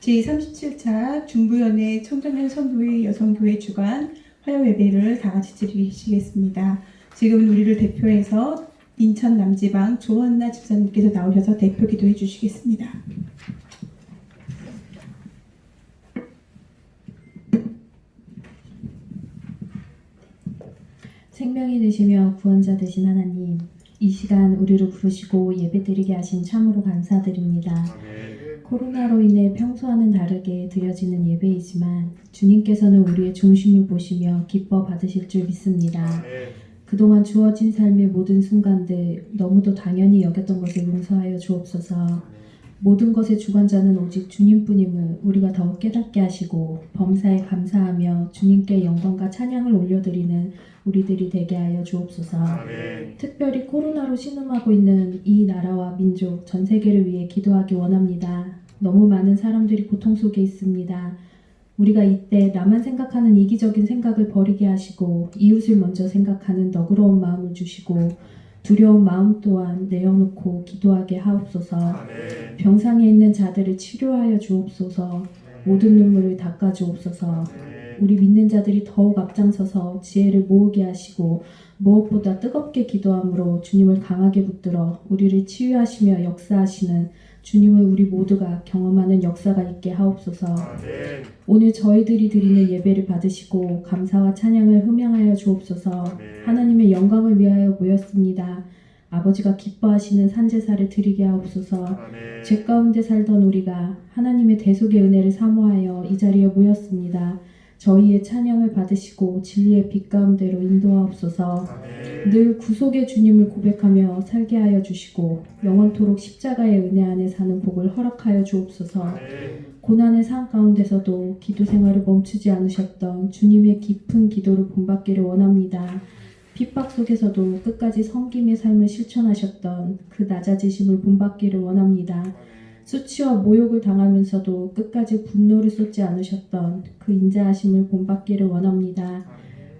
제37차 중부연회 청소년 선교회 여성교회 주관 화요예배를 다 같이 드리시겠습니다. 지금 우리를 대표해서 인천 남지방 조한나 집사님께서 나오셔서 대표 기도해 주시겠습니다. 생명이 되시며 구원자 되신 하나님, 이 시간 우리를 부르시고 예배드리게 하신 참으로 감사드립니다. 아멘. 코로나로 인해 평소와는 다르게 드려지는 예배이지만 주님께서는 우리의 중심을 보시며 기뻐 받으실 줄 믿습니다. 아멘. 그동안 주어진 삶의 모든 순간들 너무도 당연히 여겼던 것을 용서하여 주옵소서. 모든 것의 주관자는 오직 주님뿐임을 우리가 더욱 깨닫게 하시고 범사에 감사하며 주님께 영광과 찬양을 올려드리는 우리들이 되게 하여 주옵소서. 아멘. 특별히 코로나로 신음하고 있는 이 나라와 민족 전 세계를 위해 기도하기 원합니다. 너무 많은 사람들이 고통 속에 있습니다. 우리가 이때 나만 생각하는 이기적인 생각을 버리게 하시고 이웃을 먼저 생각하는 너그러운 마음을 주시고 두려운 마음 또한 내어놓고 기도하게 하옵소서. 아멘. 병상에 있는 자들을 치료하여 주옵소서. 모든 눈물을 닦아 주옵소서. 아멘. 우리 믿는 자들이 더욱 앞장서서 지혜를 모으게 하시고 무엇보다 뜨겁게 기도함으로 주님을 강하게 붙들어 우리를 치유하시며 역사하시는 주님을 우리 모두가 경험하는 역사가 있게 하옵소서. 아멘. 오늘 저희들이 드리는 예배를 받으시고 감사와 찬양을 흠양하여 주옵소서. 아멘. 하나님의 영광을 위하여 모였습니다. 아버지가 기뻐하시는 산제사를 드리게 하옵소서. 아멘. 죄 가운데 살던 우리가 하나님의 대속의 은혜를 사모하여 이 자리에 모였습니다. 저희의 찬양을 받으시고 진리의 빛 가운데로 인도하옵소서. 아멘. 늘 구속의 주님을 고백하며 살게 하여 주시고 영원토록 십자가의 은혜 안에 사는 복을 허락하여 주옵소서. 아멘. 고난의 삶 가운데서도 기도 생활을 멈추지 않으셨던 주님의 깊은 기도를 본받기를 원합니다. 핍박 속에서도 끝까지 섬김의 삶을 실천하셨던 그 낮아지심을 본받기를 원합니다. 수치와 모욕을 당하면서도 끝까지 분노를 쏟지 않으셨던 그 인자하심을 본받기를 원합니다.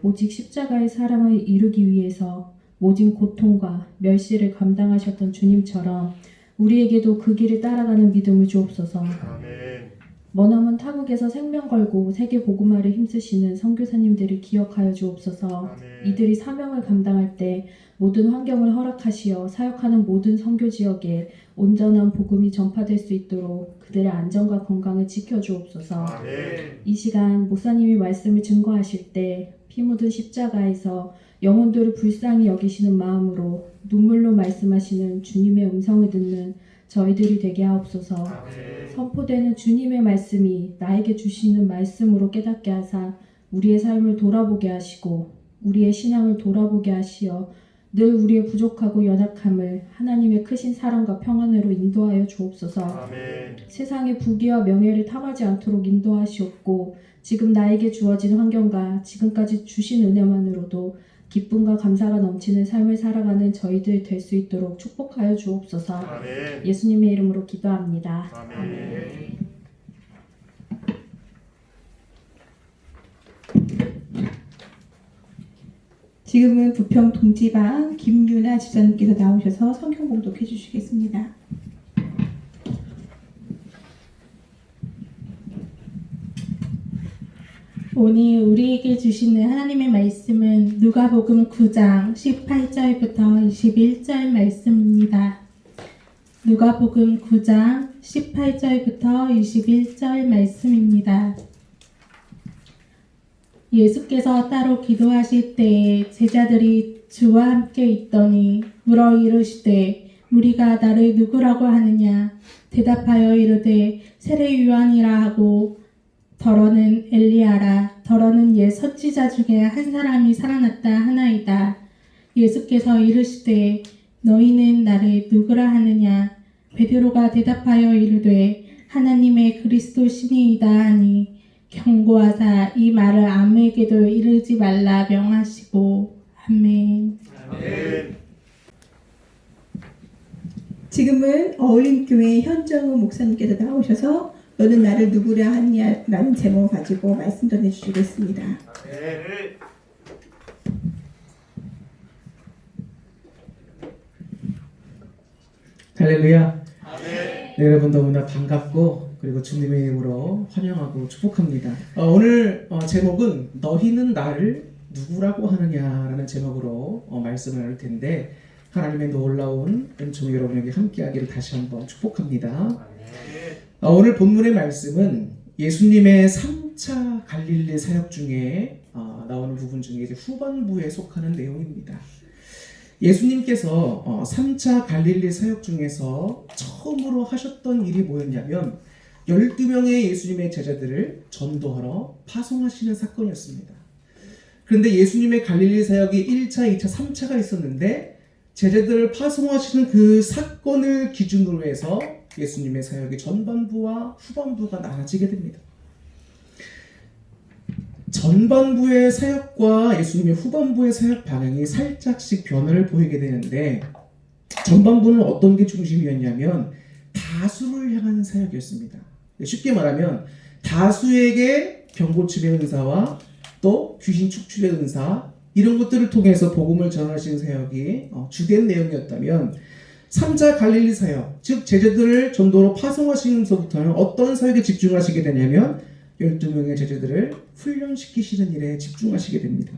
오직 십자가의 사랑을 이루기 위해서 모진 고통과 멸시를 감당하셨던 주님처럼 우리에게도 그 길을 따라가는 믿음을 주옵소서. 아멘. 머나먼 타국에서 생명 걸고 세계 복음화를 힘쓰시는 선교사님들을 기억하여 주옵소서. 아멘. 이들이 사명을 감당할 때 모든 환경을 허락하시어 사역하는 모든 선교 지역에 온전한 복음이 전파될 수 있도록 그들의 안전과 건강을 지켜주옵소서. 아멘. 이 시간 목사님이 말씀을 증거하실 때 피 묻은 십자가에서 영혼들을 불쌍히 여기시는 마음으로 눈물로 말씀하시는 주님의 음성을 듣는 저희들이 되게 하옵소서. 아멘. 선포되는 주님의 말씀이 나에게 주시는 말씀으로 깨닫게 하사 우리의 삶을 돌아보게 하시고 우리의 신앙을 돌아보게 하시어 늘 우리의 부족하고 연약함을 하나님의 크신 사랑과 평안으로 인도하여 주옵소서. 아멘. 세상의 부귀와 명예를 탐하지 않도록 인도하시옵고 지금 나에게 주어진 환경과 지금까지 주신 은혜만으로도 기쁨과 감사가 넘치는 삶을 살아가는 저희들 될 수 있도록 축복하여 주옵소서. 아멘. 예수님의 이름으로 기도합니다. 아멘. 지금은 부평 동지방 김유나 집사님께서 나오셔서 성경 봉독해 주시겠습니다. 오늘 우리에게 주시는 하나님의 말씀은 누가복음 9장 18절부터 21절 말씀입니다. 누가복음 9장 18절부터 21절 말씀입니다. 예수께서 따로 기도하실 때에 제자들이 주와 함께 있더니 물어 이르시되 무리가 나를 누구라고 하느냐? 대답하여 이르되 세례 요한이라 하고 더러는 엘리야라 더러는 옛 선지자 중에 한 사람이 살아났다 하나이다. 예수께서 이르시되 너희는 나를 누구라 하느냐? 베드로가 대답하여 이르되 하나님의 그리스도 신이이다 하니 경고하사 이 말을 아무에게도 이르지 말라 명하시고 아멘. 아멘. 지금은 어울림교회 현정우 목사님께서 나오셔서 너는 나를 누구라 하느냐 라는 제목을 가지고 말씀 전해 주시겠습니다. 아멘. 할렐루야. 아멘. 네, 여러분 너무나 반갑고 그리고 주님의 이름으로 환영하고 축복합니다. 오늘 제목은 너희는 나를 누구라고 하느냐라는 제목으로 말씀을 나눌 텐데, 하나님의 놀라운 은총이 여러분에게 함께하기를 다시 한번 축복합니다. 아멘. 오늘 본문의 말씀은 예수님의 3차 갈릴리 사역 중에 나오는 부분 중에 이제 후반부에 속하는 내용입니다. 예수님께서 3차 갈릴리 사역 중에서 처음으로 하셨던 일이 뭐였냐면 12명의 예수님의 제자들을 전도하러 파송하시는 사건이었습니다. 그런데 예수님의 갈릴리 사역이 1차, 2차, 3차가 있었는데 제자들을 파송하시는 그 사건을 기준으로 해서 예수님의 사역의 전반부와 후반부가 나눠지게 됩니다. 전반부의 사역과 예수님의 후반부의 사역 방향이 살짝씩 변화를 보이게 되는데, 전반부는 어떤 게 중심이었냐면 다수를 향한 사역이었습니다. 쉽게 말하면 다수에게 병고침의 은사와 또 귀신 축출의 은사, 이런 것들을 통해서 복음을 전하시는 사역이 주된 내용이었다면, 3차 갈릴리 사역, 즉 제자들을 전도로 파송하시면서부터는 어떤 사역에 집중하시게 되냐면 12명의 제자들을 훈련시키시는 일에 집중하시게 됩니다.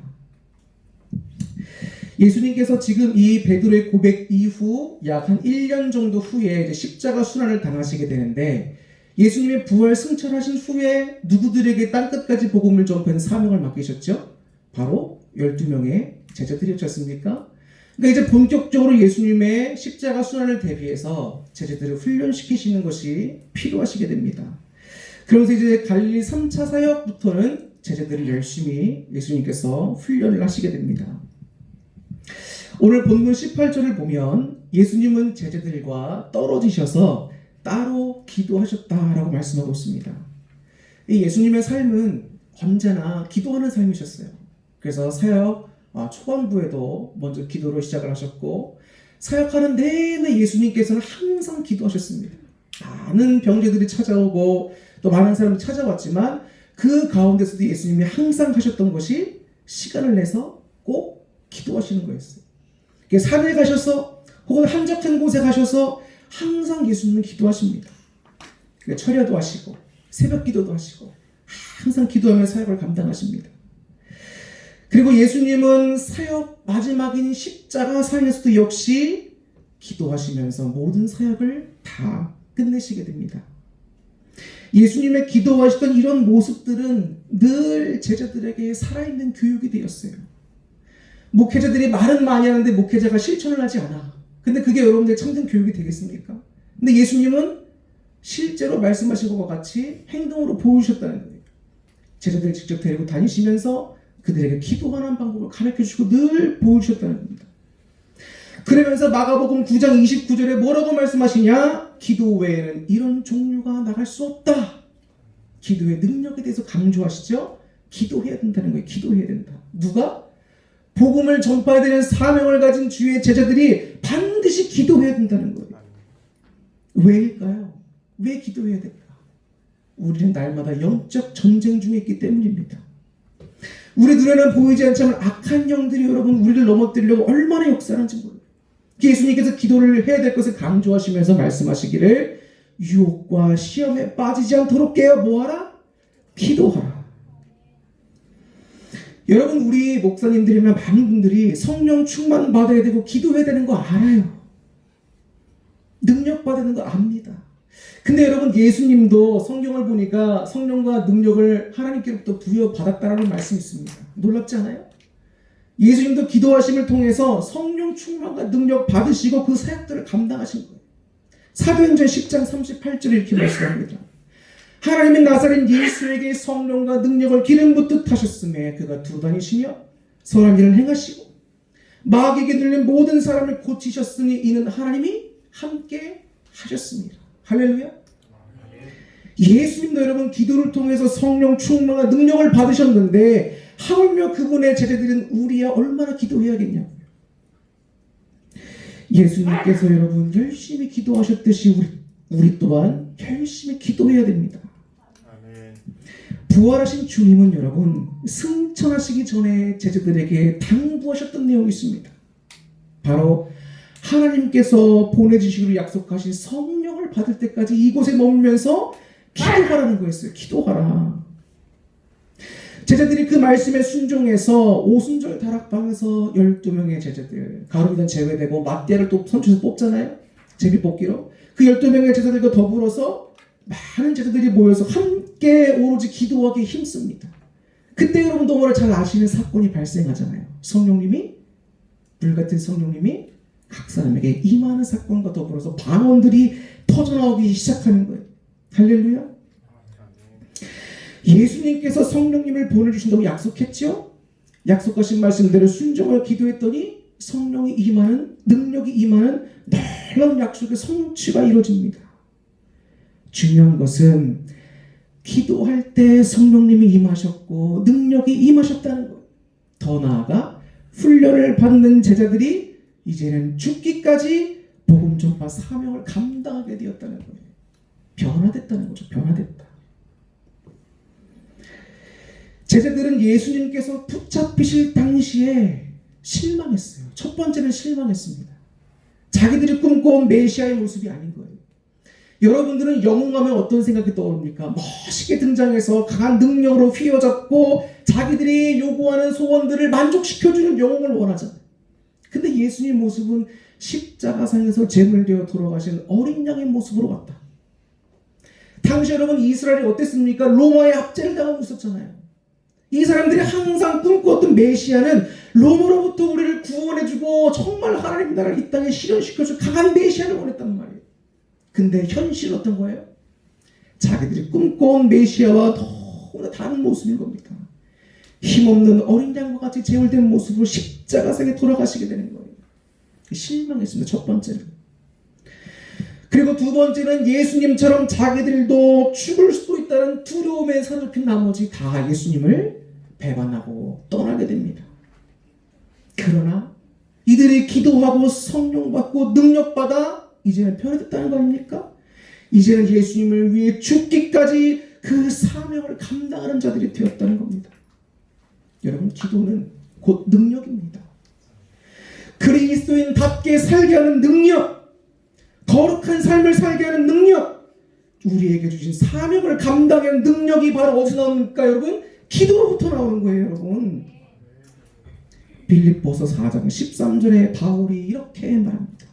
예수님께서 지금 이 베드로의 고백 이후 약 한 1년 정도 후에 이제 십자가 순환을 당하시게 되는데, 예수님의 부활 승천하신 후에 누구들에게 땅끝까지 복음을 전파하는 사명을 맡기셨죠? 바로 12명의 제자들이었지 않습니까? 그러니까 이제 본격적으로 예수님의 십자가 순환을 대비해서 제자들을 훈련시키시는 것이 필요하시게 됩니다. 그러면서 이제 갈릴리 3차 사역부터는 제자들을 열심히 예수님께서 훈련을 하시게 됩니다. 오늘 본문 18절을 보면 예수님은 제자들과 떨어지셔서 따로 기도하셨다라고 말씀하고 있습니다. 이 예수님의 삶은 언제나 기도하는 삶이셨어요. 그래서 사역 초반부에도 먼저 기도로 시작을 하셨고, 사역하는 내내 예수님께서는 항상 기도하셨습니다. 많은 병자들이 찾아오고 또 많은 사람들이 찾아왔지만 그 가운데서도 예수님이 항상 하셨던 것이 시간을 내서 꼭 기도하시는 거였어요. 산에 가셔서 혹은 한적한 곳에 가셔서 항상 예수님은 기도하십니다. 철야도 하시고 새벽 기도도 하시고 항상 기도하며 사역을 감당하십니다. 그리고 예수님은 사역 마지막인 십자가 상에서도 역시 기도하시면서 모든 사역을 다 끝내시게 됩니다. 예수님의 기도하시던 이런 모습들은 늘 제자들에게 살아있는 교육이 되었어요. 목회자들이 말은 많이 하는데 목회자가 실천을 하지 않아. 근데 그게 여러분들의 참된 교육이 되겠습니까? 근데 예수님은 실제로 말씀하신 것과 같이 행동으로 보여주셨다는 거예요. 제자들을 직접 데리고 다니시면서 그들에게 기도하는 방법을 가르쳐주시고 늘 보여주셨다는 겁니다. 그러면서 마가복음 9장 29절에 뭐라고 말씀하시냐? 기도 외에는 이런 종류가 나갈 수 없다. 기도의 능력에 대해서 강조하시죠. 기도해야 된다는 거예요. 기도해야 된다. 누가? 복음을 전파해야 되는 사명을 가진 주의 제자들이 반드시 기도해야 된다는 거예요. 왜일까요? 왜 기도해야 될까? 우리는 날마다 영적 전쟁 중에 있기 때문입니다. 우리 눈에는 보이지 않지만 악한 영들이 여러분 우리를 넘어뜨리려고 얼마나 역사하는지 몰라요. 예수님께서 기도를 해야 될 것을 강조하시면서 말씀하시기를 유혹과 시험에 빠지지 않도록 깨어 뭐하라? 기도하라. 여러분 우리 목사님들이나 많은 분들이 성령 충만 받아야 되고 기도해야 되는 거 알아요. 능력 받아야 되는 거 압니다. 근데 여러분 예수님도 성경을 보니까 성령과 능력을 하나님께로부터 부여받았다라는 말씀이 있습니다. 놀랍지 않아요? 예수님도 기도하심을 통해서 성령 충만과 능력 받으시고 그 사역들을 감당하신 거예요. 사도행전 10장 38절에 이렇게 말씀합니다. 하나님의 나사렛 예수에게 성령과 능력을 기름 붓듯 하셨음에 그가 두루 다니시며 선한 일을 행하시고 마귀에게 눌린 모든 사람을 고치셨으니 이는 하나님이 함께 하셨습니다. 할렐루야. 예수님도 여러분 기도를 통해서 성령 충만과 능력을 받으셨는데 하물며 그분의 제자들은 우리야 얼마나 기도해야겠냐고요. 예수님께서 여러분 열심히 기도하셨듯이 우리 또한 열심히 기도해야 됩니다. 아멘. 부활하신 주님은 여러분 승천하시기 전에 제자들에게 당부하셨던 내용이 있습니다. 바로 하나님께서 보내주시기로 약속하신 성령을 받을 때까지 이곳에 머물면서 기도하라는 거였어요. 기도하라. 제자들이 그 말씀에 순종해서 오순절 다락방에서 12명의 제자들, 가룟유다 제외되고 맏대를 또 선출해서 뽑잖아요. 제비뽑기로. 그 12명의 제자들과 더불어서 많은 제자들이 모여서 함께 오로지 기도하기에 힘씁니다. 그때 여러분 너무나 잘 아시는 사건이 발생하잖아요. 성령님이, 불같은 성령님이 각 사람에게 임하는 사건과 더불어서 방언들이 터져나오기 시작하는 거예요. 할렐루야. 예수님께서 성령님을 보내주신다고 약속했죠. 약속하신 말씀대로 순종하여 기도했더니 성령이 임하는, 능력이 임하는 놀라운 약속의 성취가 이루어집니다. 중요한 것은 기도할 때 성령님이 임하셨고 능력이 임하셨다는 거예요. 더 나아가 훈련을 받는 제자들이 이제는 죽기까지 복음 전파 사명을 감당하게 되었다는 거예요. 변화됐다는 거죠. 변화됐다. 제자들은 예수님께서 붙잡히실 당시에 실망했어요. 첫 번째는 실망했습니다. 자기들이 꿈꿔온 메시아의 모습이 아닌 거예요. 여러분들은 영웅하면 어떤 생각이 떠오릅니까? 멋있게 등장해서 강한 능력으로 휘어잡고 자기들이 요구하는 소원들을 만족시켜주는 영웅을 원하잖아요. 근데 예수님의 모습은 십자가상에서 제물되어 돌아가신 어린 양의 모습으로 왔다. 당시 여러분 이스라엘이 어땠습니까? 로마의 압제를 당하고 있었잖아요. 이 사람들이 항상 꿈꾸었던 메시아는 로마로부터 우리를 구원해주고 정말 하나님 나라를 이 땅에 실현시켜줄 강한 메시아를 원했단 말이에요. 근데 현실은 어떤 거예요? 자기들이 꿈꿔온 메시아와 너무나 다른 모습인 겁니다. 힘없는 어린 양과 같이 제물된 모습으로 십자가상에 돌아가시게 되는 거예요. 실망했습니다. 첫 번째는. 그리고 두 번째는 예수님처럼 자기들도 죽을 수도 있다는 두려움에 사로잡힌 나머지 다 예수님을 배반하고 떠나게 됩니다. 그러나 이들이 기도하고 성령 받고 능력 받아 이제는 변화됐다는 거 아닙니까? 이제는 예수님을 위해 죽기까지 그 사명을 감당하는 자들이 되었다는 겁니다. 여러분, 기도는 곧 능력입니다. 그리스도인답게 살게 하는 능력, 거룩한 삶을 살게 하는 능력, 우리에게 주신 사명을 감당하는 능력이 바로 어디서 나옵니까, 여러분? 기도로부터 나오는 거예요, 여러분. 빌립보서 4장 13절에 바울이 이렇게 말합니다.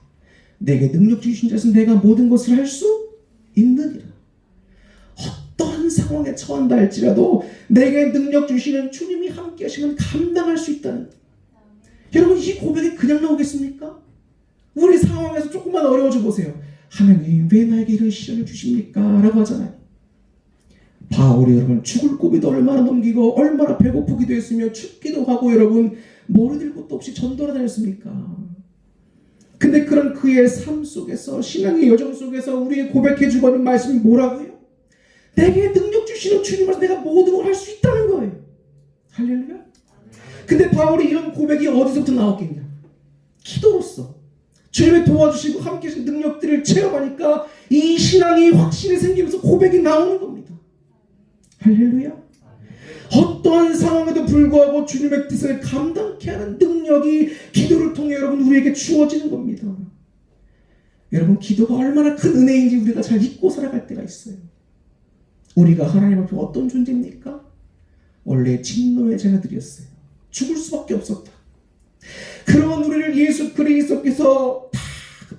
내게 능력 주신 자는 내가 모든 것을 할 수 있느니라. 어떤 상황에 처한다 할지라도 내게 능력 주시는 주님이 함께 하시면 감당할 수 있다는. 여러분, 이 고백이 그냥 나오겠습니까? 우리 상황에서 조금만 어려워져 보세요. 하나님 왜 나에게 이런 시련을 주십니까? 라고 하잖아요. 바울이 여러분 죽을 고비도 얼마나 넘기고 얼마나 배고프기도 했으며 춥기도 하고 여러분 머리 들 것도 없이 전도를 다녔습니까? 근데 그런 그의 삶 속에서 신앙의 여정 속에서 우리의 고백해주고 하는 말씀이 뭐라고요? 내게 능력 주시는 주님으로서 내가 모든 걸 할 수 있다는 거예요. 할렐루야. 근데 바울이 이런 고백이 어디서부터 나왔겠냐? 기도로서 주님의 도와주시고 함께 하신 능력들을 체험하니까 이 신앙이 확신이 생기면서 고백이 나오는 겁니다. 할렐루야. 어떠한 상황에도 불구하고 주님의 뜻을 감당케 하는 능력이 기도를 통해 여러분 우리에게 주어지는 겁니다. 여러분, 기도가 얼마나 큰 은혜인지 우리가 잘 잊고 살아갈 때가 있어요. 우리가 하나님 앞에 어떤 존재입니까? 원래 진노의 자녀들이었어요. 죽을 수밖에 없었다. 그런 우리를 예수 그리스도께서 다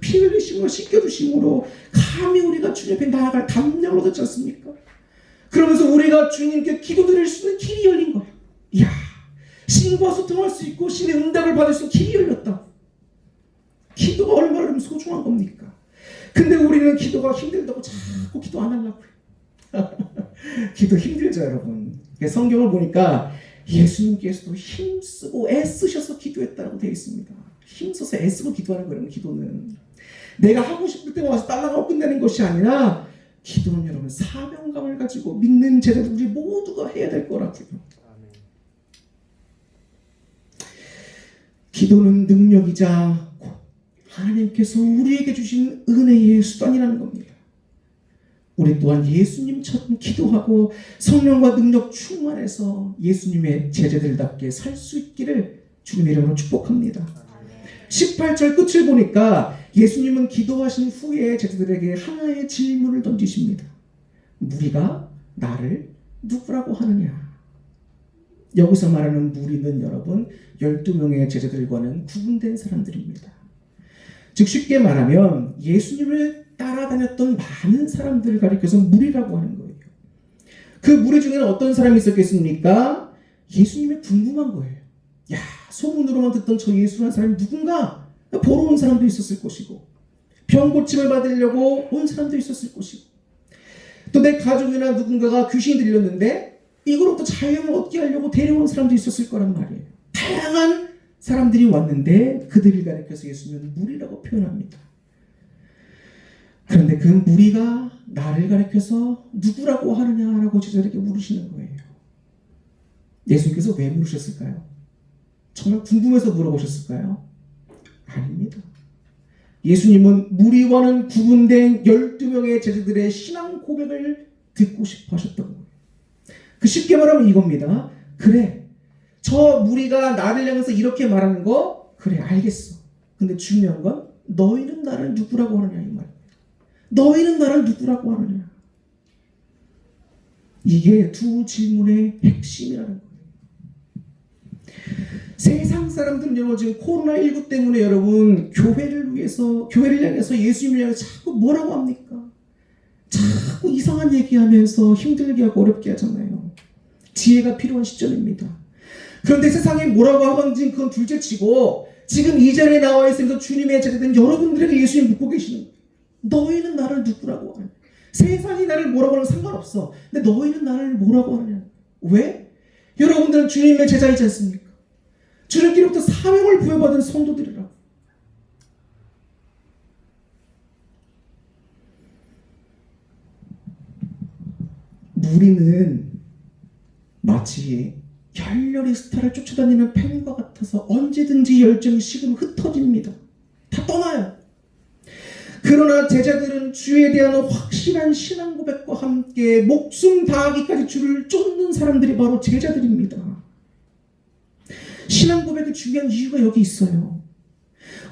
피 흘리심으로 씻겨주심으로 감히 우리가 주님 앞에 나아갈 담력을 얻었지 않습니까? 그러면서 우리가 주님께 기도드릴 수 있는 길이 열린 거예요. 이야, 신과 소통할 수 있고 신의 응답을 받을 수 있는 길이 열렸다. 기도가 얼마나 소중한 겁니까? 근데 우리는 기도가 힘들다고 자꾸 기도 안 하려고 해요. 기도 힘들죠, 여러분. 성경을 보니까 예수님께서도 힘쓰고 애쓰셔서 기도했다고 되어 있습니다. 힘써서 애쓰고 기도하는 거예요, 기도는. 내가 하고 싶을 때 와서 딸랑하고 끝내는 것이 아니라 기도는 여러분 사명감을 가지고 믿는 제자들 우리 모두가 해야 될 거라고요. 기도는 능력이자 하나님께서 우리에게 주신 은혜의 수단이라는 겁니다. 우리 또한 예수님처럼 기도하고 성령과 능력 충만해서 예수님의 제자들답게 살 수 있기를 주님의 이름으로 축복합니다. 18절 끝을 보니까 예수님은 기도하신 후에 제자들에게 하나의 질문을 던지십니다. 무리가 나를 누구라고 하느냐? 여기서 말하는 무리는 여러분 12명의 제자들과는 구분된 사람들입니다. 즉 쉽게 말하면 예수님을 따라다녔던 많은 사람들을 가리켜서 무리라고 하는 거예요. 그 무리 중에는 어떤 사람이 있었겠습니까? 예수님이 궁금한 거예요. 야, 소문으로만 듣던 저 예수라는 사람이 누군가? 보러 온 사람도 있었을 것이고, 병 고침을 받으려고 온 사람도 있었을 것이고, 또 내 가족이나 누군가가 귀신이 들렸는데 이거로부터 자유를 얻게 하려고 데려온 사람도 있었을 거란 말이에요. 다양한 사람들이 왔는데 그들을 가리켜서 예수님은 무리라고 표현합니다. 그런데 그 무리가 나를 가리켜서 누구라고 하느냐라고 제자들에게 물으시는 거예요. 예수님께서 왜 물으셨을까요? 정말 궁금해서 물어보셨을까요? 아닙니다. 예수님은 무리와는 구분된 12명의 제자들의 신앙 고백을 듣고 싶어 하셨던 거예요. 그 쉽게 말하면 이겁니다. 그래, 저 무리가 나를 향해서 이렇게 말하는 거 그래 알겠어. 근데 중요한 건 너희는 나를 누구라고 하느냐 이 말입니다. 너희는 나를 누구라고 하느냐. 이게 두 질문의 핵심이라는 거예요. 세상 사람들은 여러분 지금 코로나19 때문에 여러분 교회를 향해서 예수님을 향해서 자꾸 뭐라고 합니까? 자꾸 이상한 얘기하면서 힘들게 하고 어렵게 하잖아요. 지혜가 필요한 시점입니다. 그런데 세상에 뭐라고 하건지 그건 둘째치고 지금 이 자리에 나와 있으면서 주님의 제자된 여러분들에게 예수님 묻고 계시는 거예요. 너희는 나를 누구라고 하느냐? 세상이 나를 뭐라고 하는 건 상관없어. 근데 너희는 나를 뭐라고 하느냐? 왜? 여러분들은 주님의 제자이지 않습니까? 주님께로부터 사명을 부여받은 성도들이라고. 무리는 마치 열렬히 스타를 쫓아다니는 팬과 같아서 언제든지 열정이 식으면 흩어집니다. 다 떠나요. 그러나 제자들은 주에 대한 확실한 신앙 고백과 함께 목숨 다하기까지 주를 쫓는 사람들이 바로 제자들입니다. 신앙 고백의 중요한 이유가 여기 있어요.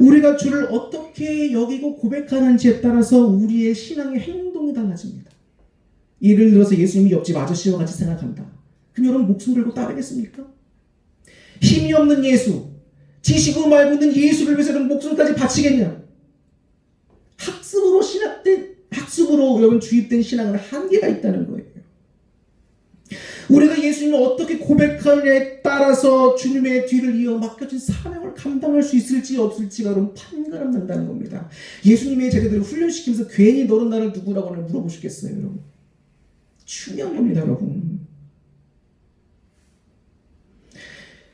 우리가 주를 어떻게 여기고 고백하는지에 따라서 우리의 신앙의 행동이 달라집니다. 예를 들어서 예수님이 옆집 아저씨와 같이 생각한다. 그럼 여러분 목숨 걸고 따르겠습니까? 힘이 없는 예수, 지식으로 말고 있는 예수를 위해서 여러분 목숨까지 바치겠냐? 학습으로 여러분 주입된 신앙은 한계가 있다는 거예요. 우리가 예수님을 어떻게 고백하느냐에 따라서 주님의 뒤를 이어 맡겨진 사명을 감당할 수 있을지 없을지가 여러분 판가름 난다는 겁니다. 예수님의 제자들을 훈련시키면서 괜히 너는 나를 누구라고 물어보시겠어요, 여러분? 중요한 겁니다, 여러분.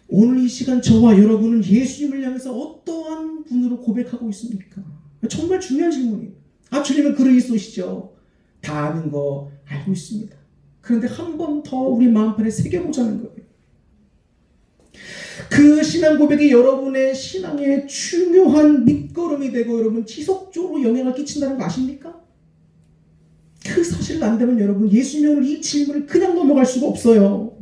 오늘 이 시간 저와 여러분은 예수님을 향해서 어떠한 분으로 고백하고 있습니까? 정말 중요한 질문이에요. 아, 주님은 그리스도시죠. 다 아는 거 알고 있습니다. 그런데 한 번 더 우리 마음판에 새겨보자는 거예요. 그 신앙 고백이 여러분의 신앙의 중요한 밑거름이 되고 여러분 지속적으로 영향을 끼친다는 거 아십니까? 그 사실을 안다면 여러분 예수님은 이 질문을 그냥 넘어갈 수가 없어요.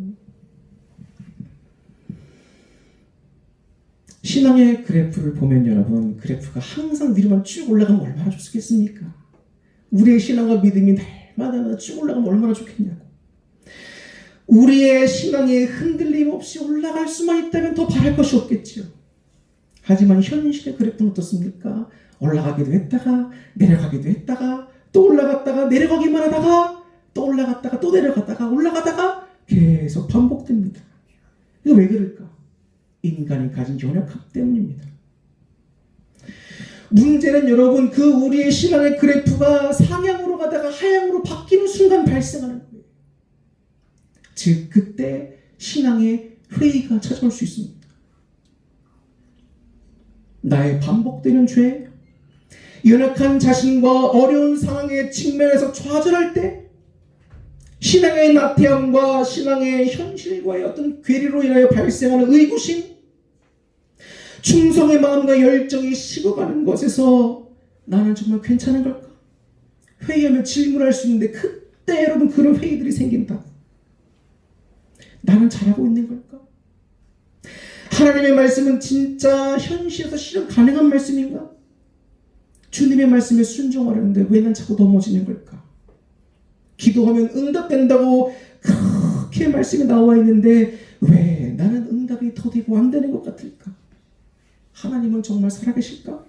신앙의 그래프를 보면 여러분 그래프가 항상 위로만 쭉 올라가면 얼마나 좋겠습니까? 우리의 신앙과 믿음이 날마다 쭉 올라가면 얼마나 좋겠냐고. 우리의 신앙이 흔들림 없이 올라갈 수만 있다면 더 바랄 것이 없겠죠. 하지만 현실의 그래프는 어떻습니까? 올라가기도 했다가 내려가기도 했다가 또 올라갔다가 내려가기만 하다가 또 올라갔다가 또 내려갔다가 올라가다가 계속 반복됩니다. 이거 왜 그럴까? 인간이 가진 연약함 때문입니다. 문제는 여러분 그 우리의 신앙의 그래프가 상향으로 가다가 하향으로 바뀌는 순간 발생하는 거예요. 즉 그때 신앙의 회의가 찾아올 수 있습니다. 나의 반복되는 죄, 연약한 자신과 어려운 상황에 직면해서 좌절할 때 신앙의 나태함과 신앙의 현실과의 어떤 괴리로 인하여 발생하는 의구심, 충성의 마음과 열정이 식어가는 것에서 나는 정말 괜찮은 걸까? 회의하면 질문할 수 있는데 그때 여러분 그런 회의들이 생긴다. 나는 잘하고 있는 걸까? 하나님의 말씀은 진짜 현실에서 실현 가능한 말씀인가? 주님의 말씀에 순종하려는데 왜 난 자꾸 넘어지는 걸까? 기도하면 응답된다고 그렇게 말씀이 나와 있는데 왜 나는 응답이 더디고 안 되는 것 같을까? 하나님은 정말 살아계실까?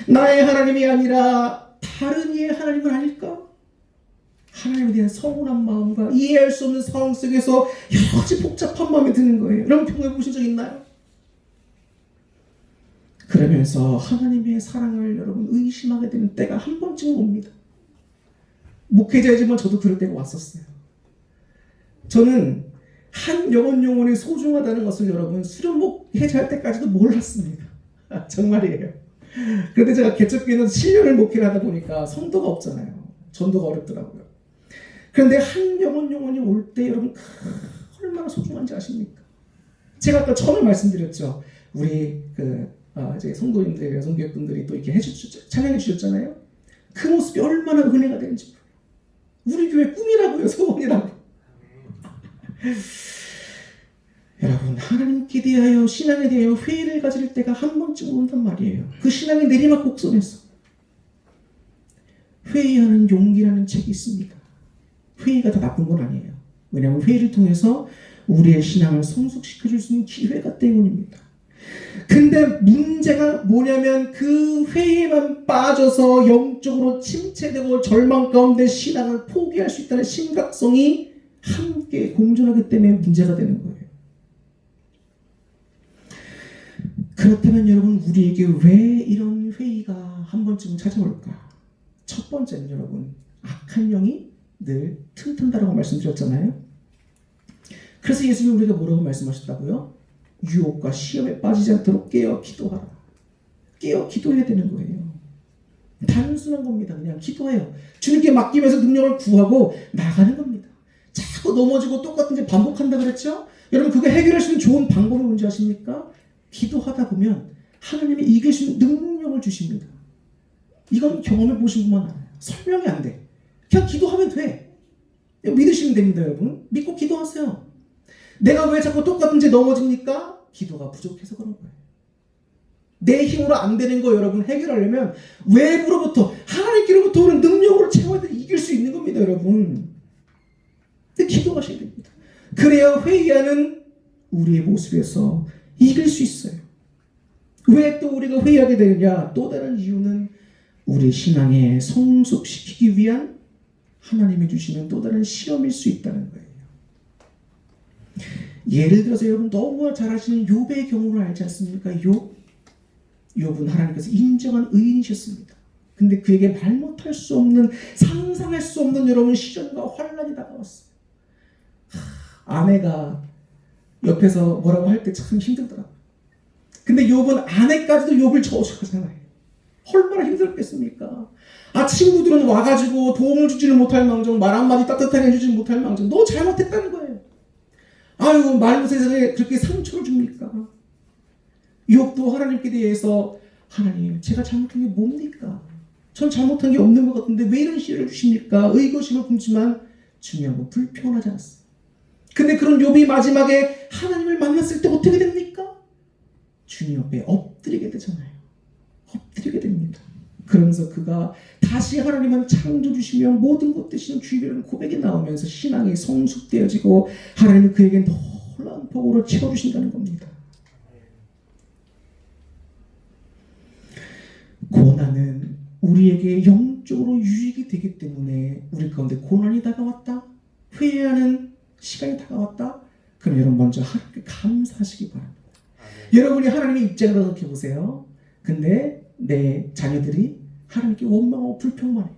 나의 하나님이 아니라 다른 이의 하나님은 아닐까? 하나님에 대한 서운한 마음과 이해할 수 없는 상황 속에서 여러 가지 복잡한 마음이 드는 거예요. 여러분 경험해 보신 적 있나요? 그러면서 하나님의 사랑을 여러분 의심하게 되는 때가 한 번쯤 옵니다. 목회자이지만 저도 그럴 때가 왔었어요. 저는 한 영혼이 소중하다는 것을 여러분 수련 목회자 할 때까지도 몰랐습니다. 정말이에요. 그런데 제가 개척교회는 7년을 목회를 하다 보니까 성도가 없잖아요. 전도가 어렵더라고요. 그런데 한 영혼이 올 때 여러분 얼마나 소중한지 아십니까? 제가 아까 처음에 말씀드렸죠. 우리 이제 성도님들, 여성교육분들이 또 이렇게 찬양해 주셨잖아요. 그 모습이 얼마나 은혜가 되는지. 우리 교회 꿈이라고요, 소원이라고. 여러분, 하나님께 대하여, 신앙에 대하여 회의를 가질 때가 한 번쯤 온단 말이에요. 그 신앙의 내리막 곡선에서 회의하는 용기라는 책이 있습니다. 회의가 다 나쁜 건 아니에요. 왜냐하면 회의를 통해서 우리의 신앙을 성숙시켜줄 수 있는 기회가 때문입니다. 근데 문제가 뭐냐면 그 회의에만 빠져서 영적으로 침체되고 절망 가운데 신앙을 포기할 수 있다는 심각성이 함께 공존하기 때문에 문제가 되는 거예요. 그렇다면 여러분 우리에게 왜 이런 회의가 한 번쯤은 찾아올까? 첫 번째는 여러분 악한 영이 늘 틈튼다라고 말씀드렸잖아요. 그래서 예수님 우리가 뭐라고 말씀하셨다고요? 유혹과 시험에 빠지지 않도록 깨어 기도하라. 깨어 기도해야 되는 거예요. 단순한 겁니다. 그냥 기도해요. 주님께 맡기면서 능력을 구하고 나가는 겁니다. 자꾸 넘어지고 똑같은 일 반복한다 그랬죠? 여러분 그거 해결할 수 있는 좋은 방법이 뭔지 아십니까? 기도하다 보면 하나님이 이길 수 있는 능력을 주십니다. 이건 경험해 보신 분만 알아요. 설명이 안 돼. 그냥 기도하면 돼. 믿으시면 됩니다, 여러분. 믿고 기도하세요. 내가 왜 자꾸 똑같은 데 넘어집니까? 기도가 부족해서 그런 거예요. 내 힘으로 안 되는 거 여러분 해결하려면 외부로부터 하나님께로부터 오는 능력으로 채워야 이길 수 있는 겁니다, 여러분. 근데 기도하셔야 됩니다. 그래야 회의하는 우리의 모습에서 이길 수 있어요. 왜 또 우리가 회의하게 되느냐? 또 다른 이유는 우리 신앙에 성숙시키기 위한 하나님이 주시는 또 다른 시험일 수 있다는 거예요. 예를 들어서 여러분 너무 잘 아시는 욥의 경우를 알지 않습니까? 욥은 하나님께서 인정한 의인이셨습니다. 근데 그에게 말 못할 수 없는, 상상할 수 없는 여러분 시련과 환란이 다가왔어요. 아내가 옆에서 뭐라고 할 때 참 힘들더라고요. 근데 욥은 아내까지도 욥을 저주하잖아요. 얼마나 힘들었겠습니까? 친구들은 와가지고 도움을 주지는 못할 망정, 말 한마디 따뜻하게 해주지 못할 망정, 너 잘못했다는 거예요. 아유, 말로 세상에 그렇게 상처를 줍니까? 욥도 하나님께 대해서 하나님, 제가 잘못한 게 뭡니까? 전 잘못한 게 없는 것 같은데 왜 이런 시련을 주십니까? 의구심을 품지만 중요한 건 불평하지 않았어요. 근데 그런 욥이 마지막에 하나님을 만났을 때 어떻게 됩니까? 주님 앞에 엎드리게 되잖아요. 엎드리게 됩니다. 그러면서 그가 다시 하나님은 창조주시며 모든 것 되시는 주의라는 고백이 나오면서 신앙이 성숙되어지고 하나님은 그에게 놀라운 복으로 채워주신다는 겁니다. 고난은 우리에게 영적으로 유익이 되기 때문에 우리 가운데 고난이 다가왔다, 회개하는 시간이 다가왔다, 그럼 여러분 먼저 하나님께 감사하시기 바랍니다. 여러분이 하나님의 입장을 생각해 보세요. 근데 내 자녀들이 하나님께 원망하고 불평만 해요.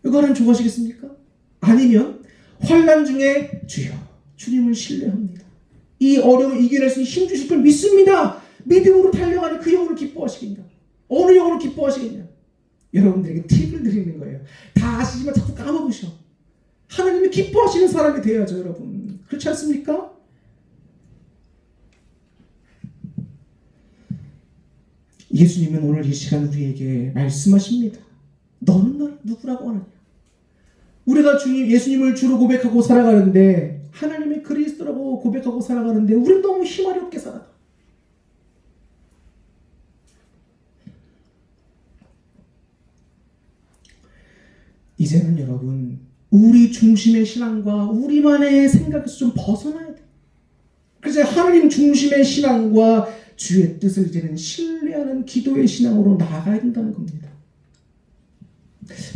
이거 하나님 좋아하시겠습니까? 아니면 환난 중에 주여 주님을 신뢰합니다. 이 어려움을 이겨낼 수 있는 힘 주실 걸 믿습니다. 믿음으로 달려가는 그 영혼을 기뻐하시겠냐? 어느 영혼을 기뻐하시겠냐? 여러분들에게 팁을 드리는 거예요. 다 아시지만 자꾸 까먹으셔. 하나님이 기뻐하시는 사람이 되어야죠, 여러분. 그렇지 않습니까? 예수님은 오늘 이 시간 우리에게 말씀하십니다. 너는 나를 누구라고 하느냐? 우리가 예수님을 주로 고백하고 살아가는데, 하나님의 그리스도라고 고백하고 살아가는데 우리는 너무 힘이 없게 살아가. 이제는 여러분 우리 중심의 신앙과 우리만의 생각에서 좀 벗어나야 돼. 그래서 하나님 중심의 신앙과 주의 뜻을 이제는 신뢰하는 기도의 신앙으로 나아가야 된다는 겁니다.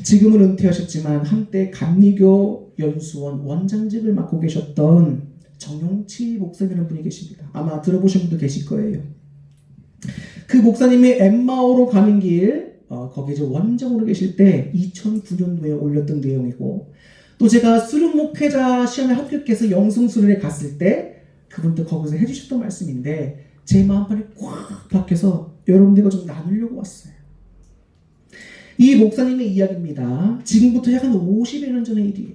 지금은 은퇴하셨지만 한때 감리교 연수원 원장직을 맡고 계셨던 정용치 목사님이라는 분이 계십니다. 아마 들어보신 분도 계실 거예요. 그 목사님이 엠마오로 가는 길 거기 이제 원장으로 계실 때 2009년도에 올렸던 내용이고, 또 제가 수련 목회자 시험에 합격해서 영성수련에 갔을 때 그분도 거기서 해주셨던 말씀인데 제 마음판에 꽉 박혀서 여러분들과 좀 나누려고 왔어요. 이 목사님의 이야기입니다. 지금부터 약 한 50여 년 전의 일이에요.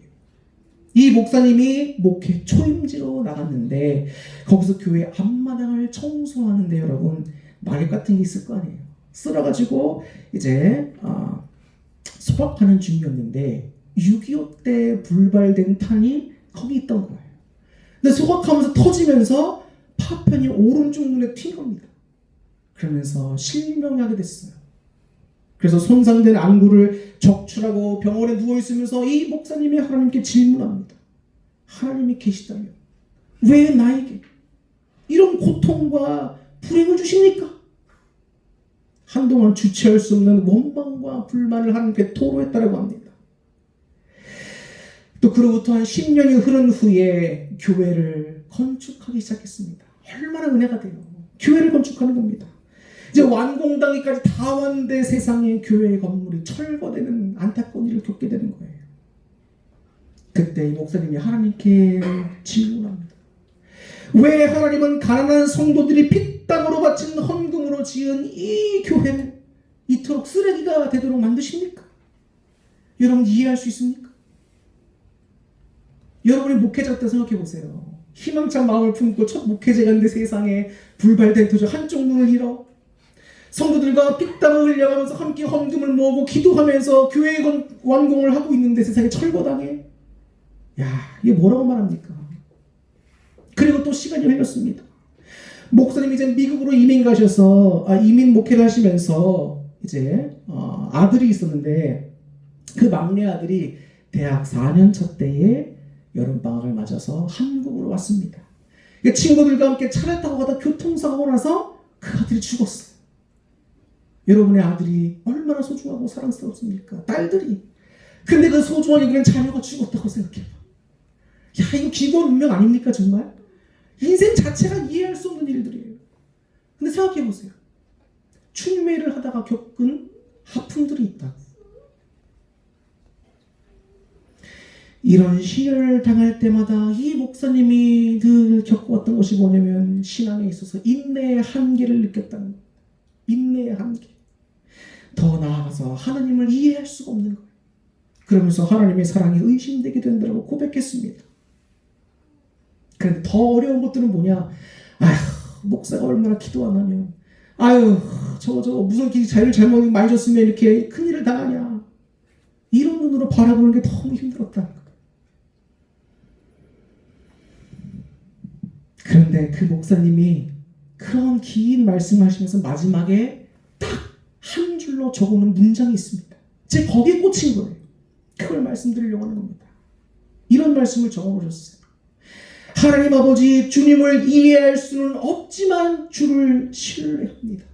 이 목사님이 목회 초임지로 나갔는데 거기서 교회 앞마당을 청소하는데 여러분 낙엽 같은 게 있을 거 아니에요. 쓸어가지고 이제 소각하는 중이었는데 6.25 때 불발된 탄이 거기 있던 거예요. 근데 소각하면서 터지면서 파편이 오른쪽 눈에 튄 겁니다. 그러면서 실명하게 됐어요. 그래서 손상된 안구를 적출하고 병원에 누워있으면서 이 목사님이 하나님께 질문합니다. 하나님이 계시다면 왜 나에게 이런 고통과 불행을 주십니까? 한동안 주체할 수 없는 원망과 불만을 하나님께 토로했다고 합니다. 또 그로부터 한 10년이 흐른 후에 교회를 건축하기 시작했습니다. 얼마나 은혜가 돼요. 교회를 건축하는 겁니다. 이제 완공당기까지 다 왔는데 세상에 교회의 건물이 철거되는 안타까운 일을 겪게 되는 거예요. 그때 이 목사님이 하나님께 질문합니다. 왜 하나님은 가난한 성도들이 피땀으로 바친 헌금으로 지은 이 교회를 이토록 쓰레기가 되도록 만드십니까? 여러분 이해할 수 있습니까? 여러분이 목회자 때 생각해 보세요. 희망찬 마음을 품고 첫 목회자가 있는데 세상에 불발된 도저 한쪽 눈을 잃어 성도들과 피땀을 흘려가면서 함께 헌금을 모으고 기도하면서 교회 완공을 하고 있는데 세상에 철거당해. 야, 이게 뭐라고 말합니까? 그리고 또 시간이 흘렀습니다. 목사님이 이제 미국으로 이민 가셔서 이민 목회를 하시면서 이제 아들이 있었는데 그 막내 아들이 대학 4년차 때에 여름방학을 맞아서 한국으로 왔습니다. 친구들과 함께 차를 타고 가다 교통사고가 나서 그 아들이 죽었어요. 여러분의 아들이 얼마나 소중하고 사랑스럽습니까? 딸들이. 근데 그 소중한 여기는 자녀가 죽었다고 생각해봐. 야, 이거 기본 운명 아닙니까 정말? 인생 자체가 이해할 수 없는 일들이에요. 근데 생각해보세요. 주님의 일을 하다가 겪은 아픔들이 있다고. 이런 시련을 당할 때마다 이 목사님이 늘 겪어왔던 것이 뭐냐면 신앙에 있어서 인내의 한계를 느꼈다는 거예요. 인내의 한계. 더 나아가서 하나님을 이해할 수가 없는 거예요. 그러면서 하나님의 사랑이 의심되게 된다고 고백했습니다. 그런데 더 어려운 것들은 뭐냐? 아휴, 목사가 얼마나 기도 안 하면, 아유, 저거 무슨 자유를 잘못 많이 줬으면 이렇게 큰일을 당하냐? 이런 눈으로 바라보는 게 너무 힘들었다는 거예요. 그런데 그 목사님이 그런 긴 말씀하시면서 마지막에 딱 한 줄로 적어놓은 문장이 있습니다. 제가 거기에 꽂힌 거예요. 그걸 말씀드리려고 하는 겁니다. 이런 말씀을 적어놓으셨어요. 하나님 아버지, 주님을 이해할 수는 없지만 주를 신뢰합니다.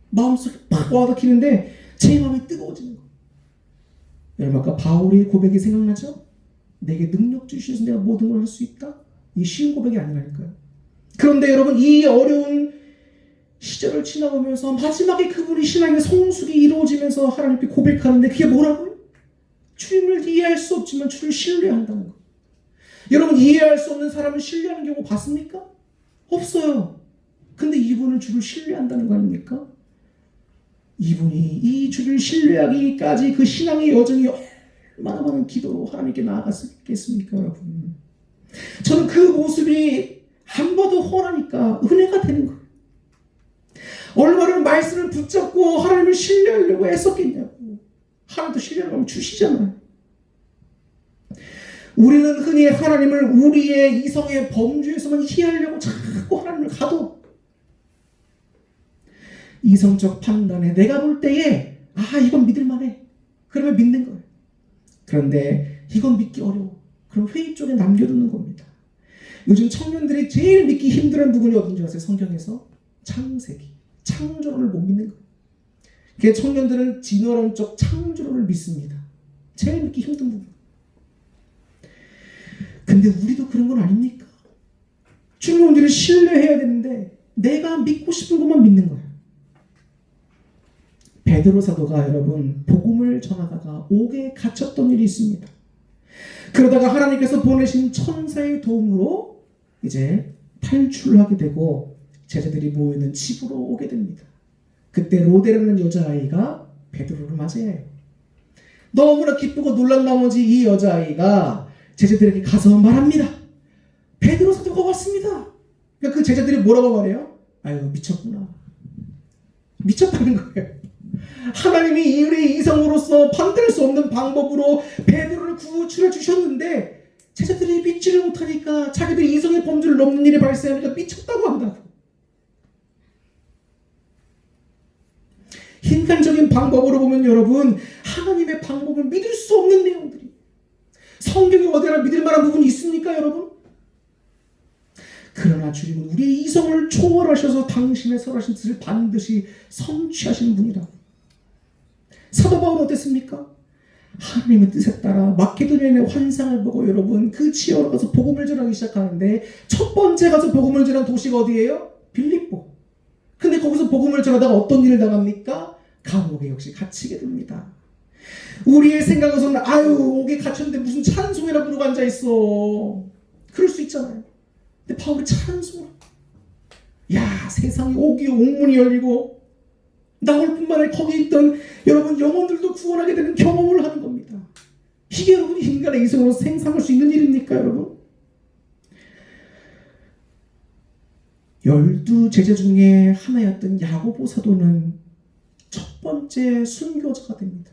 마음속에 팍 와닿히는데 제 마음이 뜨거워지는 거예요. 여러분 아까 바울의 고백이 생각나죠? 내게 능력 주셔서 내가 모든 걸 할 수 있다? 이게 쉬운 고백이 아니라니까요. 그런데 여러분 이 어려운 시절을 지나오면서 마지막에 그분이 신앙의 성숙이 이루어지면서 하나님께 고백하는데 그게 뭐라고요? 주님을 이해할 수 없지만 주를 신뢰한다는 거. 여러분 이해할 수 없는 사람을 신뢰하는 경우 봤습니까? 없어요. 근데 이분은 주를 신뢰한다는 거 아닙니까? 이분이 이 주를 신뢰하기까지 그 신앙의 여정이 얼마나 많은 기도로 하나님께 나아갔겠습니까 여러분? 저는 그 모습이 안 봐도 훤하니까 은혜가 되는 거예요. 얼마나 말씀을 붙잡고 하나님을 신뢰하려고 애썼겠냐고. 하나님도 신뢰하면 주시잖아요. 우리는 흔히 하나님을 우리의 이성의 범주에서만 이해하려고 자꾸 하나님을 가둬. 이성적 판단에 내가 볼 때에 이건 믿을만해. 그러면 믿는 거예요. 그런데 이건 믿기 어려워. 그럼 회의 쪽에 남겨두는 겁니다. 요즘 청년들이 제일 믿기 힘든 부분이 어딘지 아세요? 성경에서 창세기, 창조론을 못 믿는 거예요. 그게 청년들은 진화론적 창조론을 믿습니다. 제일 믿기 힘든 부분. 근데 우리도 그런 건 아닙니까? 주님 우리를 신뢰해야 되는데 내가 믿고 싶은 것만 믿는 거예요. 베드로 사도가 여러분 복음을 전하다가 옥에 갇혔던 일이 있습니다. 그러다가 하나님께서 보내신 천사의 도움으로 이제 탈출을 하게 되고 제자들이 모이는 집으로 오게 됩니다. 그때 로데라는 여자아이가 베드로를 맞이해요. 너무나 기쁘고 놀란 나머지 이 여자아이가 제자들에게 가서 말합니다. 베드로 사도가 왔습니다. 그러니까 그 제자들이 뭐라고 말해요? 아유 미쳤구나. 미쳤다는 거예요. 하나님이 이의 이성으로서 판단할 수 없는 방법으로 베드로를 구출해 주셨는데 제자들이 믿지를 못하니까 자기들이 이성의 범주를 넘는 일이 발생하니까 미쳤다고 한다고. 인간적인 방법으로 보면 여러분 하나님의 방법을 믿을 수 없는 내용들이 성경에 어디나 믿을 만한 부분이 있습니까 여러분? 그러나 주님은 우리의 이성을 초월하셔서 당신의 설하신 뜻을 반드시 성취하시는 분이라고. 사도 바울은 어땠습니까? 하나님의 뜻에 따라 마케도니아의 환상을 보고 여러분 그 지역으로 가서 복음을 전하기 시작하는데 첫 번째 가서 복음을 전한 도시가 어디예요? 빌립보. 근데 거기서 복음을 전하다가 어떤 일을 당합니까? 감옥에 역시 갇히게 됩니다. 우리의 생각에서는 아유 옥에 갇혔는데 무슨 찬송이나 부르고 앉아있어. 그럴 수 있잖아요. 근데 바울이 찬송을 야 세상에 옥이 옥문이 열리고 나올 뿐만 아니라 거기 있던 여러분 영혼들도 구원하게 되는 경험을 하는 겁니다. 이게 여러분 인간의 이성으로 생상할 수 있는 일입니까 여러분? 12 제자 중에 하나였던 야고보 사도는 첫 번째 순교자가 됩니다.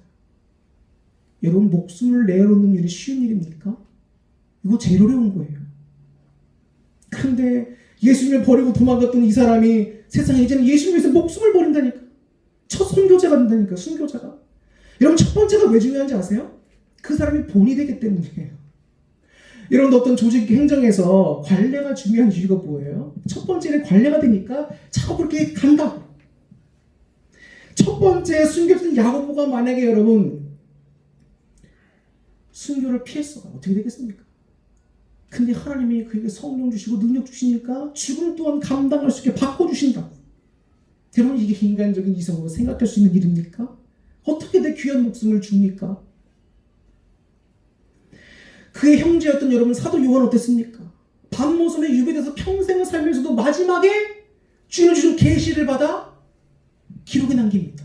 여러분 목숨을 내어놓는 일이 쉬운 일입니까? 이거 제일 어려운 거예요. 그런데 예수님을 버리고 도망갔던 이 사람이 세상에 이제는 예수님 위해서 목숨을 버린다니까. 첫 순교자가 된다니까. 순교자가. 여러분 첫 번째가 왜 중요한지 아세요? 그 사람이 본이 되기 때문이에요. 여러분 어떤 조직 행정에서 관례가 중요한 이유가 뭐예요? 첫 번째는 관례가 되니까 자꾸 그렇게 간다고. 첫 번째 순교자인 야고보가 만약에 여러분 순교를 피했어. 어떻게 되겠습니까? 근데 하나님이 그에게 성령 주시고 능력 주시니까 죽음 또한 감당할 수 있게 바꿔주신다고. 여러분 이게 인간적인 이성으로 생각할 수 있는 일입니까? 어떻게 내 귀한 목숨을 줍니까? 그의 형제였던 여러분 사도 요한 어땠습니까? 밤모섬에 유배돼서 평생을 살면서도 마지막에 주님 주신 계시를 받아 기록에 남깁니다.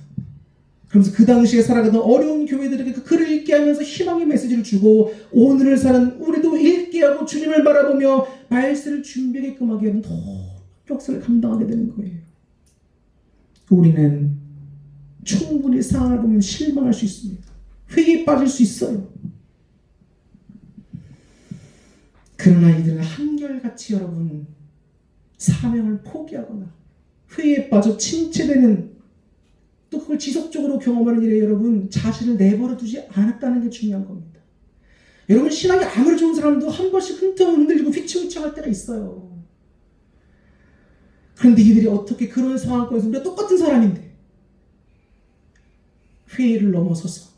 그러면서 그 당시에 살아가던 어려운 교회들에게 그 글을 읽게 하면서 희망의 메시지를 주고 오늘을 사는 우리도 읽게 하고 주님을 바라보며 말세를 준비하게끔 하게 하는 더 역사를 감당하게 되는 거예요. 우리는 충분히 상황을 보면 실망할 수 있습니다. 회의에 빠질 수 있어요. 그러나 이들은 한결같이 여러분 사명을 포기하거나 회의에 빠져 침체되는 또 그걸 지속적으로 경험하는 일에 여러분 자신을 내버려 두지 않았다는 게 중요한 겁니다. 여러분 신앙이 아무리 좋은 사람도 한 번씩 흔들리고 휘청휘청할 때가 있어요. 그런데 이들이 어떻게 그런 상황권에서 우리가 똑같은 사람인데 회의를 넘어서서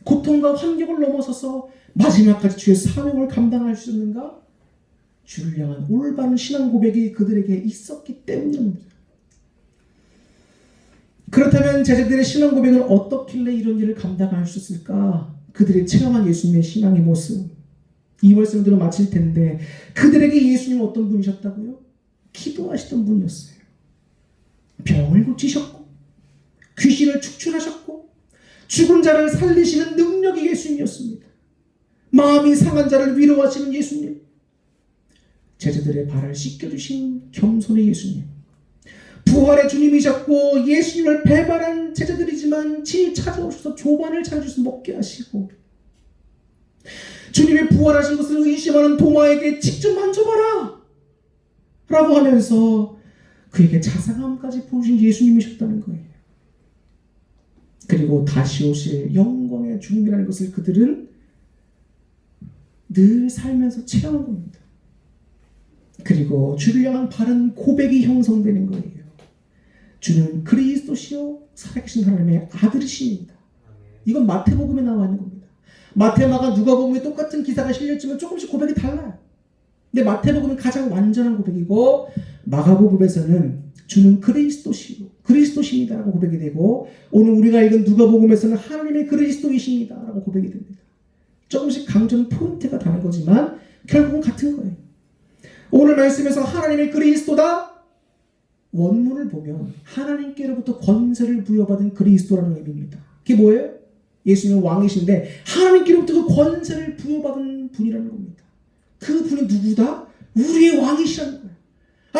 고통과 환경을 넘어서서 마지막까지 주의 사명을 감당할 수 있는가? 주를 향한 올바른 신앙 고백이 그들에게 있었기 때문입니다. 그렇다면 제자들의 신앙 고백은 어떻길래 이런 일을 감당할 수 있을까? 그들이 체험한 예수님의 신앙의 모습. 이 말씀을 들어 마칠 텐데 그들에게 예수님은 어떤 분이셨다고요? 기도하시던 분이었어요. 병을 고치셨고 귀신을 축출하셨고 죽은 자를 살리시는 능력이 예수님이었습니다. 마음이 상한 자를 위로하시는 예수님. 제자들의 발을 씻겨주신 겸손의 예수님. 부활의 주님이셨고 예수님을 배반한 제자들이지만 친히 찾아오셔서 조반을 차려주셔서 먹게 하시고 주님의 부활하신 것을 의심하는 도마에게 직접 만져봐라 라고 하면서 그에게 자상함까지 보여준 예수님이셨다는 거예요. 그리고 다시 오실 영광의 주님이라는 것을 그들은 늘 살면서 체험한 겁니다. 그리고 주를 향한 바른 고백이 형성되는 거예요. 주는 그리스도시요 살아계신 하나님의 아들이십니다. 이건 마태복음에 나와 있는 겁니다. 마태마가 누가복음에 똑같은 기사가 실렸지만 조금씩 고백이 달라요. 근데 마태복음은 가장 완전한 고백이고 마가복음에서는 주는 그리스도십니다라고 고백이 되고 오늘 우리가 읽은 누가복음에서는 하나님의 그리스도이십니다라고 고백이 됩니다. 조금씩 강조는 포인트가 다른 거지만 결국은 같은 거예요. 오늘 말씀에서 하나님의 그리스도다 원문을 보면 하나님께로부터 권세를 부여받은 그리스도라는 의미입니다. 그게 뭐예요? 예수님은 왕이신데 하나님께로부터 그 권세를 부여받은 분이라는 겁니다. 그 분이 누구다? 우리의 왕이시라는 거예요.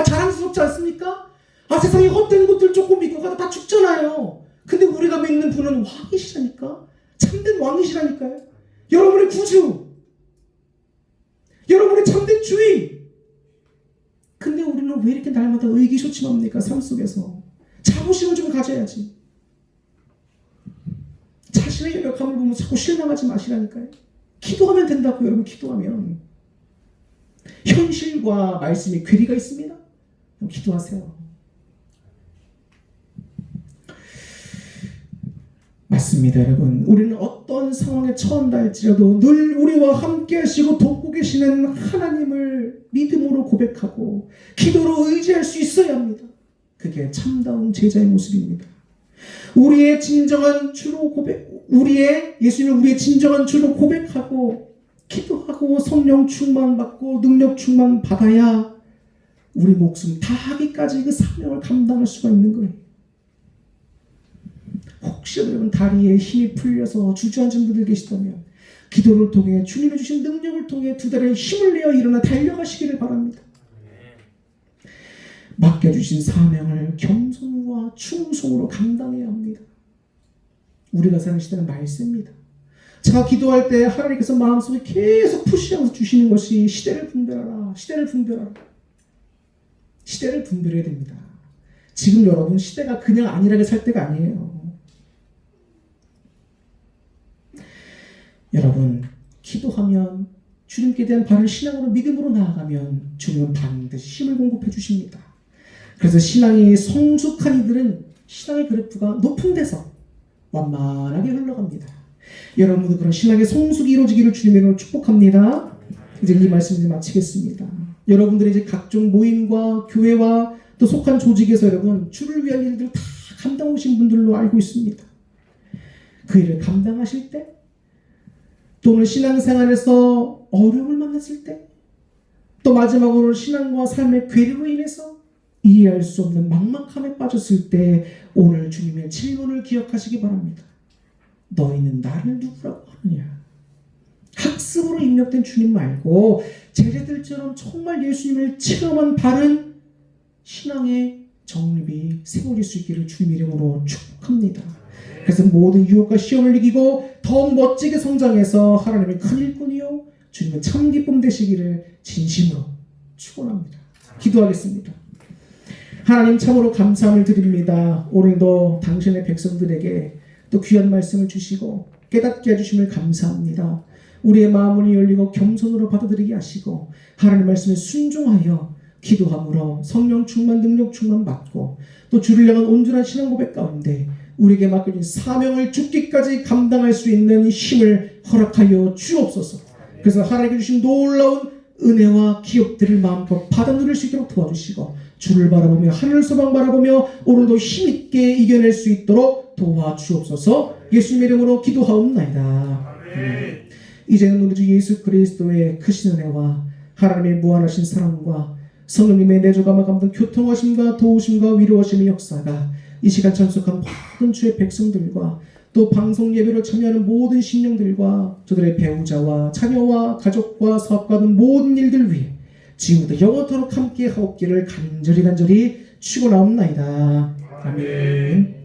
자랑스럽지 않습니까? 세상에 헛된 것들 조금 믿고 가다 다 죽잖아요. 근데 우리가 믿는 분은 왕이시라니까. 참된 왕이시라니까요. 여러분의 구주, 여러분의 참된 주인. 근데 우리는 왜 이렇게 날마다 의기소침합니까? 삶 속에서 자부심을 좀 가져야지. 자신의 연약함을 보면 자꾸 실망하지 마시라니까요. 기도하면 된다고. 여러분 기도하면 현실과 말씀이 괴리가 있습니다. 기도하세요. 맞습니다, 여러분. 우리는 어떤 상황에 처한다 할지라도 늘 우리와 함께 하시고 돕고 계시는 하나님을 믿음으로 고백하고 기도로 의지할 수 있어야 합니다. 그게 참다운 제자의 모습입니다. 우리의 진정한 주로 예수님을 우리의 진정한 주로 고백하고 기도하고 성령 충만 받고 능력 충만 받아야 우리 목숨 다하기까지 그 사명을 감당할 수가 있는 거예요. 혹시 여러분 다리에 힘이 풀려서 주저앉은 분들 계시다면 기도를 통해 주님이 주신 능력을 통해 두 다리에 힘을 내어 일어나 달려가시기를 바랍니다. 맡겨주신 사명을 겸손과 충성으로 감당해야 합니다. 우리가 사는 시대는 말씀입니다. 제가 기도할 때 하나님께서 마음속에 계속 푸시하면서 주시는 것이 시대를 분별하라. 시대를 분별하라. 시대를 분별해야 됩니다. 지금 여러분 시대가 그냥 안일하게 살 때가 아니에요. 여러분 기도하면 주님께 대한 바른 신앙으로 믿음으로 나아가면 주님은 반드시 힘을 공급해 주십니다. 그래서 신앙이 성숙한 이들은 신앙의 그래프가 높은 데서 완만하게 흘러갑니다. 여러분도 그런 신앙의 성숙이 이루어지기를 주님의 이름으로 축복합니다. 이제 이 말씀 이제 마치겠습니다. 여러분들이 이제 각종 모임과 교회와 또 속한 조직에서 여러분 주를 위한 일들 다 감당 오신 분들로 알고 있습니다. 그 일을 감당하실 때 또는 신앙생활에서 어려움을 만났을 때 또 마지막으로 신앙과 삶의 괴리로 인해서 이해할 수 없는 막막함에 빠졌을 때 오늘 주님의 질문을 기억하시기 바랍니다. 너희는 나를 누구라고 하느냐? 학습으로 입력된 주님 말고 제자들처럼 정말 예수님을 체험한 바른 신앙의 정립이 세워질 수 있기를 주님 이름으로 축복합니다. 그래서 모든 유혹과 시험을 이기고 더욱 멋지게 성장해서 하나님의 큰 일꾼이요 주님의 참 기쁨 되시기를 진심으로 축원합니다. 기도하겠습니다. 하나님 참으로 감사함을 드립니다. 오늘도 당신의 백성들에게 또 귀한 말씀을 주시고 깨닫게 해주심을 감사합니다. 우리의 마음을 열리고 겸손으로 받아들이게 하시고 하나님 말씀에 순종하여 기도함으로 성령 충만 능력 충만 받고 또 주를 향한 온전한 신앙 고백 가운데 우리에게 맡겨진 사명을 죽기까지 감당할 수 있는 힘을 허락하여 주옵소서. 그래서 하나님께 주신 놀라운 은혜와 기업들을 마음껏 받아 누릴 수 있도록 도와주시고 주를 바라보며 하늘 소망 바라보며 오늘도 힘있게 이겨낼 수 있도록 도와주옵소서. 예수님의 이름으로 기도하옵나이다. 이제는 우리 주 예수 그리스도의 크신 은혜와 하나님의 무한하신 사랑과 성령님의 내조감화 감동 교통하심과 도우심과 위로하심의 역사가 이 시간 참석한 모든 주의 백성들과 또 방송 예배로 참여하는 모든 신령들과 저들의 배우자와 자녀와 가족과 사업과 하는 모든 일들 위해 지금부터 영원토록 함께 하옵기를 간절히 축원하옵나이다. 아멘.